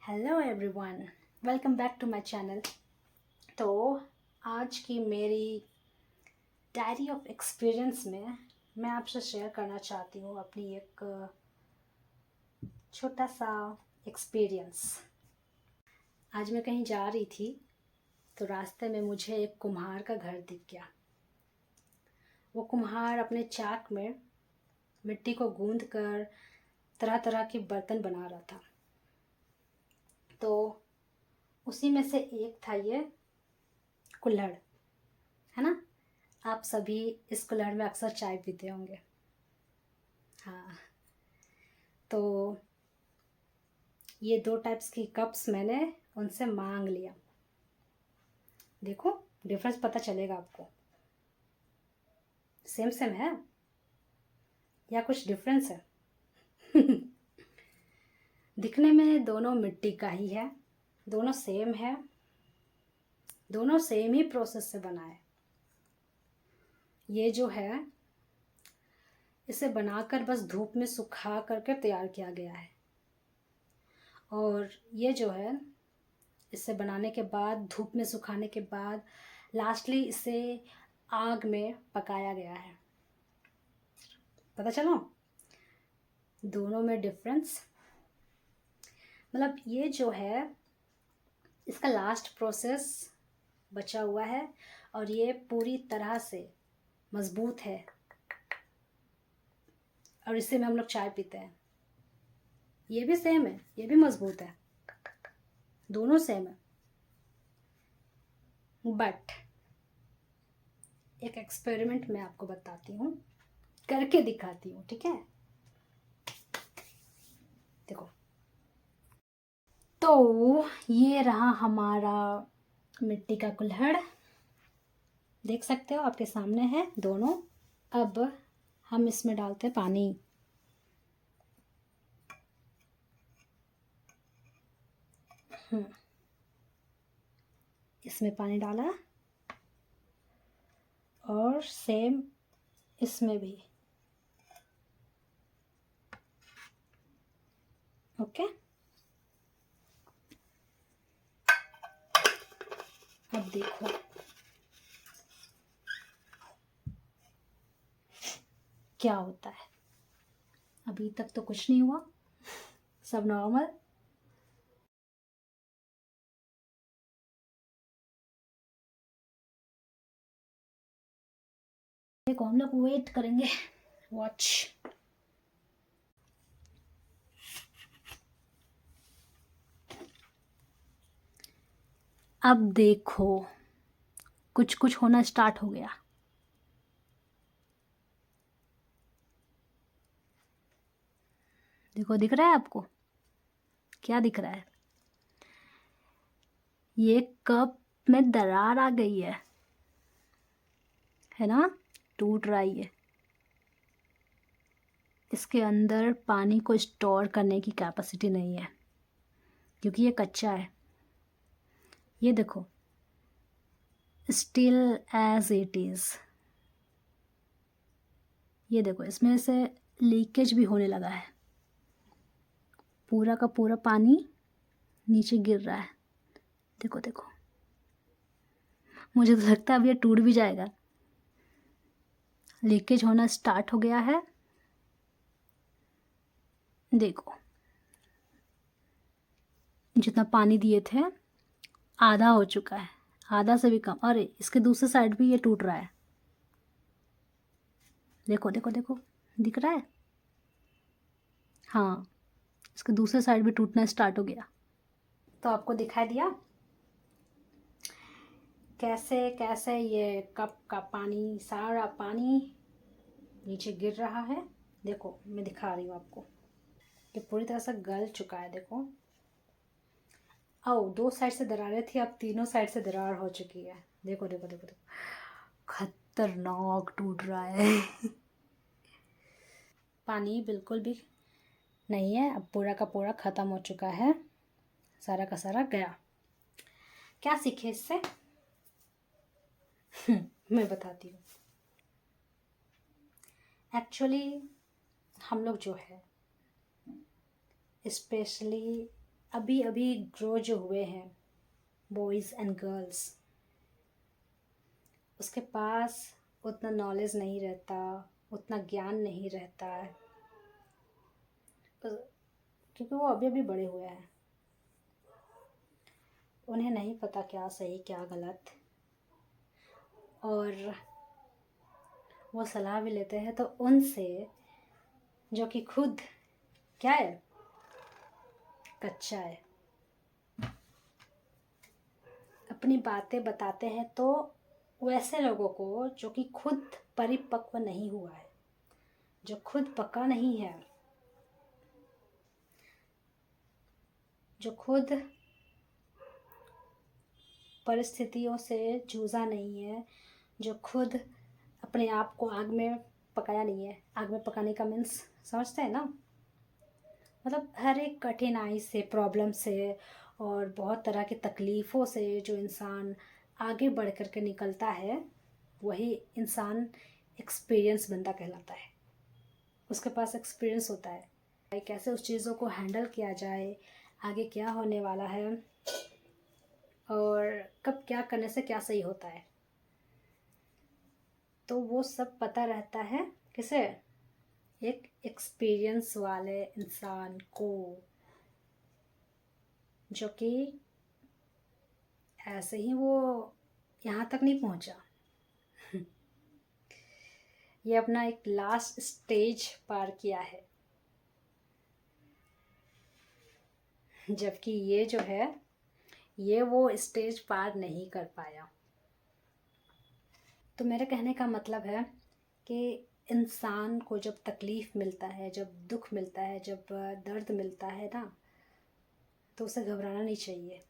Hello everyone, welcome back to my channel. तो आज की मेरी डायरी ऑफ एक्सपीरियंस में मैं आपसे शेयर करना चाहती हूँ अपनी एक छोटा सा एक्सपीरियंस। आज मैं कहीं जा रही थी तो रास्ते में मुझे एक कुम्हार का घर दिख गया। वो कुम्हार अपने चाक में मिट्टी को गूंद कर तरह तरह के बर्तन बना रहा था। तो उसी में से एक था ये कुल्हड़, है ना। आप सभी इस कुल्हड़ में अक्सर चाय पीते होंगे। हाँ, तो ये 2 टाइप्स की कप्स मैंने उनसे मांग लिया। देखो डिफरेंस पता चलेगा आपको। सेम सेम है या कुछ डिफरेंस है? दिखने में दोनों मिट्टी का ही है, दोनों सेम है, दोनों सेम ही प्रोसेस से बना है। ये जो है इसे बनाकर बस धूप में सुखा करके तैयार किया गया है, और ये जो है इसे बनाने के बाद धूप में सुखाने के बाद लास्टली इसे आग में पकाया गया है। पता चला दोनों में डिफरेंस? मतलब ये जो है इसका लास्ट प्रोसेस बचा हुआ है और ये पूरी तरह से मजबूत है, और इससे में हम लोग चाय पीते हैं। ये भी सेम है, ये भी मजबूत है, दोनों सेम है। बट एक एक्सपेरिमेंट मैं आपको बताती हूँ, करके दिखाती हूँ, ठीक है। देखो, तो ये रहा हमारा मिट्टी का कुल्हड़, देख सकते हो आपके सामने है दोनों। अब हम इसमें डालते हैं पानी। इसमें पानी डाला और सेम इसमें भी। ओके, अब देखो क्या होता है। अभी तक तो कुछ नहीं हुआ, सब नॉर्मल। देखो हम लोग वेट करेंगे, वॉच। अब देखो कुछ कुछ होना स्टार्ट हो गया। देखो, दिख रहा है आपको? क्या दिख रहा है? ये कप में दरार आ गई है ना, टूट रही है। इसके अंदर पानी को स्टोर करने की कैपेसिटी नहीं है क्योंकि ये कच्चा है। ये देखो, स्टिल एज इट इज़। ये देखो इसमें से लीकेज भी होने लगा है, पूरा का पूरा पानी नीचे गिर रहा है। देखो देखो, मुझे तो लगता है अब ये टूट भी जाएगा। लीकेज होना स्टार्ट हो गया है। देखो, जितना पानी दिए थे आधा हो चुका है, आधा से भी कम। अरे इसके दूसरे साइड भी ये टूट रहा है। देखो देखो देखो, दिख रहा है? हाँ, इसके दूसरे साइड भी टूटना स्टार्ट हो गया। तो आपको दिखाई दिया कैसे कैसे ये कप का पानी, सारा पानी नीचे गिर रहा है। देखो मैं दिखा रही हूँ आपको, ये पूरी तरह से गल चुका है। देखो, आओ 2 साइड से दरारें थी, अब तीनों साइड से दरार हो चुकी है। देखो देखो देखो देखो, खतरनाक टूट रहा है। पानी बिल्कुल भी नहीं है, अब पूरा का पूरा ख़त्म हो चुका है, सारा का सारा गया। क्या सीखे इससे? मैं बताती हूँ। एक्चुअली हम लोग जो है, स्पेशली अभी अभी ग्रो जो हुए हैं बॉयज़ एंड गर्ल्स, उसके पास उतना नॉलेज नहीं रहता, उतना ज्ञान नहीं रहता है, क्योंकि वो अभी अभी बड़े हुए हैं। उन्हें नहीं पता क्या सही क्या गलत, और वो सलाह भी लेते हैं तो उनसे जो कि खुद क्या है, कच्चा है। अपनी बातें बताते हैं तो वैसे लोगों को जो कि खुद परिपक्व नहीं हुआ है, जो खुद पका नहीं है, जो खुद परिस्थितियों से जूझा नहीं है, जो खुद अपने आप को आग में पकाया नहीं है। आग में पकाने का मीन्स समझते हैं ना, मतलब हर एक कठिनाई से, प्रॉब्लम से और बहुत तरह की तकलीफ़ों से जो इंसान आगे बढ़ कर के निकलता है, वही इंसान एक्सपीरियंस बंदा कहलाता है। उसके पास एक्सपीरियंस होता है कैसे उस चीज़ों को हैंडल किया जाए, आगे क्या होने वाला है और कब क्या करने से क्या सही होता है। तो वो सब पता रहता है किसे, एक एक्सपीरियंस वाले इंसान को, जो कि ऐसे ही वो यहाँ तक नहीं पहुँचा। ये अपना एक लास्ट स्टेज पार किया है, जबकि ये जो है ये वो स्टेज पार नहीं कर पाया। तो मेरे कहने का मतलब है कि इंसान को जब तकलीफ़ मिलता है, जब दुख मिलता है, जब दर्द मिलता है ना, तो उसे घबराना नहीं चाहिए,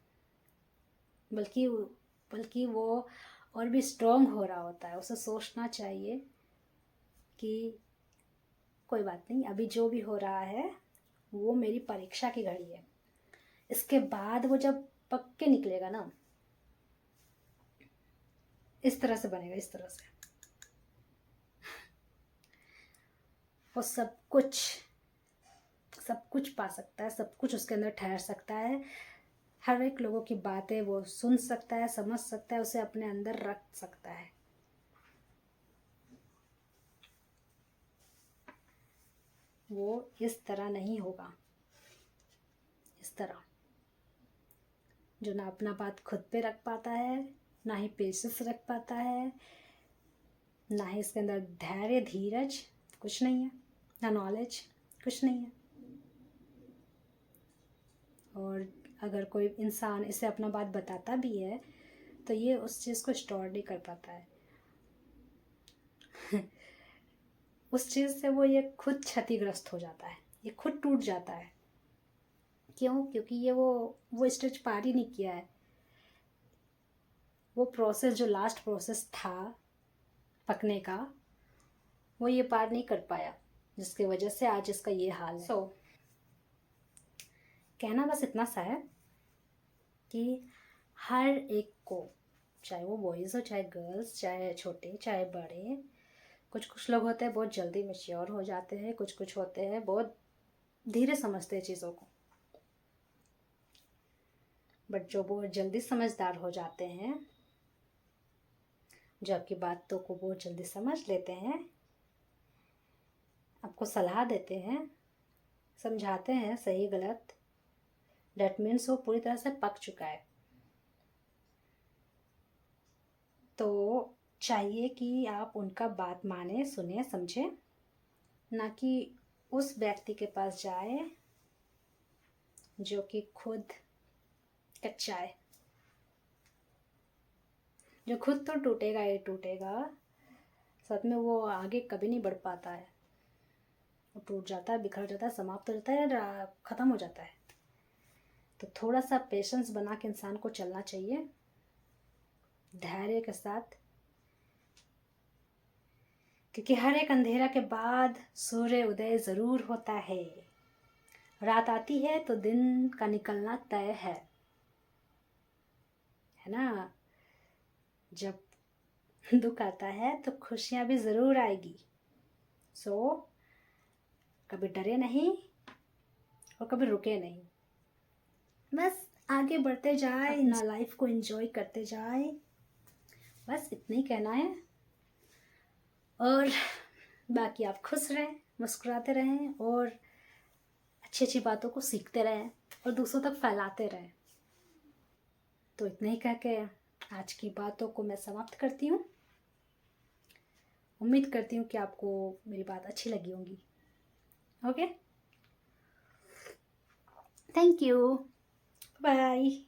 बल्कि वो और भी स्ट्रॉन्ग हो रहा होता है। उसे सोचना चाहिए कि कोई बात नहीं, अभी जो भी हो रहा है वो मेरी परीक्षा की घड़ी है। इसके बाद वो जब पक के निकलेगा ना, इस तरह से बनेगा, इस तरह से वो सब कुछ पा सकता है, सब कुछ उसके अंदर ठहर सकता है। हर एक लोगों की बातें वो सुन सकता है, समझ सकता है, उसे अपने अंदर रख सकता है। वो इस तरह नहीं होगा, इस तरह जो ना अपना बात खुद पे रख पाता है, ना ही पेशेंस रख पाता है, ना ही इसके अंदर धैर्य धीरज कुछ नहीं है, ना नॉलेज कुछ नहीं है। और अगर कोई इंसान इसे अपना बात बताता भी है तो ये उस चीज़ को स्टोर नहीं कर पाता है। उस चीज़ से वो ये खुद क्षतिग्रस्त हो जाता है, ये खुद टूट जाता है। क्यों? क्योंकि ये वो स्टेज पार ही नहीं किया है। वो प्रोसेस जो लास्ट प्रोसेस था पकने का, वो ये पार नहीं कर पाया, जिसकी वजह से आज इसका ये हाल है। कहना बस इतना सा है कि हर एक को, चाहे वो बॉयज़ हो चाहे गर्ल्स, चाहे छोटे चाहे बड़े, कुछ लोग होते हैं बहुत जल्दी मैच्योर हो जाते हैं, कुछ होते हैं बहुत धीरे समझते हैं चीज़ों को। बट जो बहुत जल्दी समझदार हो जाते हैं, जो आपकी बातों को बहुत जल्दी समझ लेते हैं, आपको सलाह देते हैं, समझाते हैं सही गलत, डैट मीन्स वो पूरी तरह से पक चुका है। तो चाहिए कि आप उनका बात माने, सुने, समझे, ना कि उस व्यक्ति के पास जाए जो कि खुद कच्चा है, जो खुद तो टूटेगा ही टूटेगा, साथ में वो आगे कभी नहीं बढ़ पाता है। वो टूट जाता है, बिखर जाता है, समाप्त हो जाता है, ख़त्म हो जाता है। तो थोड़ा सा पेशेंस बना के इंसान को चलना चाहिए, धैर्य के साथ, क्योंकि हर एक अंधेरा के बाद सूर्य उदय ज़रूर होता है। रात आती है तो दिन का निकलना तय है ना। जब दुख आता है तो खुशियाँ भी ज़रूर आएगी। कभी डरे नहीं और कभी रुके नहीं। बस आगे बढ़ते जाए, अपना लाइफ को एंजॉय करते जाए, बस इतना ही कहना है। और बाकी आप खुश रहें, मुस्कुराते रहें और अच्छी अच्छी बातों को सीखते रहें और दूसरों तक फैलाते रहें। तो इतना ही कह के आज की बातों को मैं समाप्त करती हूँ। उम्मीद करती हूँ कि आपको मेरी बात अच्छी लगी होगी। Okay, thank you, bye.